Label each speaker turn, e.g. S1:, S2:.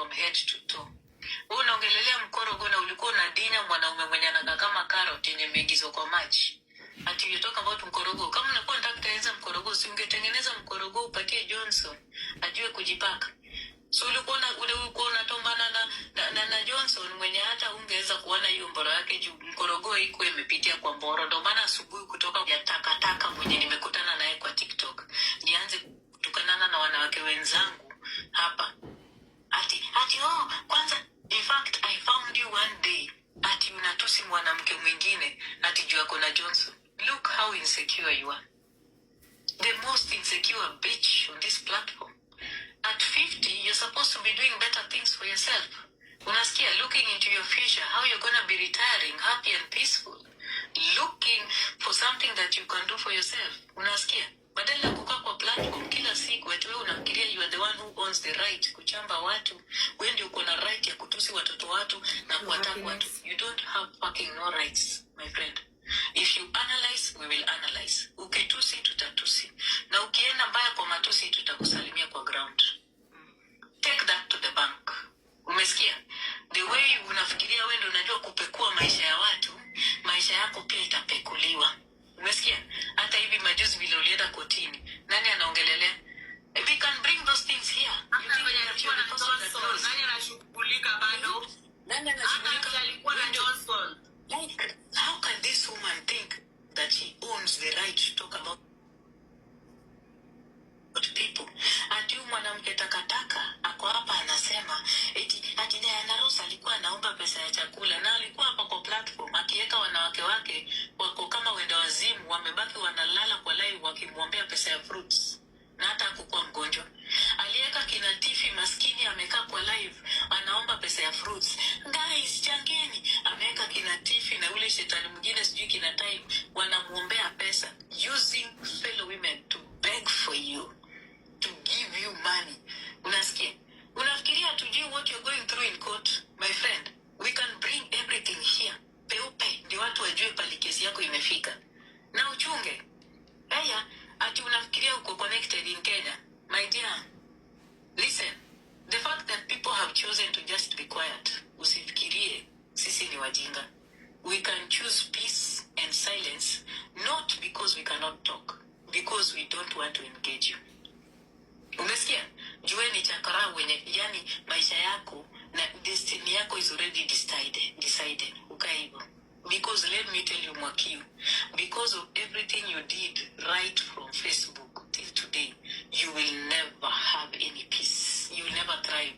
S1: from head to toe. Wewe unaongelelea mkorogo na ulikuwa unadinya mwanaume mwenye anakaa kama carrot yenye imeingizwa kwa maji. Ati you talk about mkorogo. Kama unakuwa unataka kutengeneza mkorogo, si ungetengeneza mkorogo upatie Johnson ajue kujipaka. So ulikuwa unatombana na Johnson mwenye hata ungeweza kuona hiyo mboro yake juu mkorogo iko imepitia kwa mboro. Ndio maana asubuhi kutoka ya takataka mwenye nimekutana naye kwa TikTok nianze kutukanana na wanawake wenzangu hapa. Ati kwanza in fact I found you one day ati unatusi mwanamke mwingine ati juu yako na Johnson. Look how insecure you are. The most insecure bitch on this platform. At 50, you're supposed to be doing better things for yourself. Unasikia, looking into your future, how you're going to be retiring, happy and peaceful. Looking for something that you can do for yourself. Unasikia, badala ya kukaa kwa platform kila siku, eti wewe unafikiria you are the one who owns the right kuchamba watu. Wewe ndio uko na right ya kutusi watoto watu na kuattack watu. You don't have fucking no rights, my friend. If you analyze, we will analyze. Ukitusi, tutatusi. Na ukienda mbaya kwa matusi, tutakusalimia kwa ground. Take that to the bank. Umesikia? The way unafikiria wewe ndio unajua kupekua maisha ya watu, maisha yako pia itapekuliwa. Umesikia? Hata hivi majuzi vile ulienda kotini, nani anaongelelea? We can bring those things here. Nani anashughulika bado? Nani anashughulika? Alikuwa na Johnson. Like, how can this woman think that she owns the right to talk about people? Ati mwanamke takataka ako hapa anasema ati Diana Ross alikuwa anaomba pesa ya chakula na alikuwa hapa kwa platform akiweka wanawake wake wako kama wenda wazimu wamebaki wanalala kwa live wakimwombea pesa ya fruits na hata hakukuwa mgonjwa. Aliweka kina Tiffy maskini amekaa kwa live anaomba pesa ya fruits. Guys, changeni. Ameweka kina Tiffy na ule shetani mwingine sijui kina Time wanamuombea pesa using fellow women to beg for you, to give you money. Unasikia? Unafikiria tujui what you're going through in court, my friend? We can bring everything here. Peupe ndio watu wajue pali kesi yako imefika. Na uchunge. Haya, ati unafikiria uko connected in Kenya. My dear, listen. The fact that people have chosen to just be quiet, usifikirie sisi ni wajinga. We can choose peace and silence, not because we cannot talk, because we don't want to engage you. Umesikia? Jueni chakara wenye, yani maisha yako na destiny yako is already decided. Ukaibo. Because let me tell you, Mwakiu, because of everything you did right from Facebook till today, you will never have any peace. You will never thrive.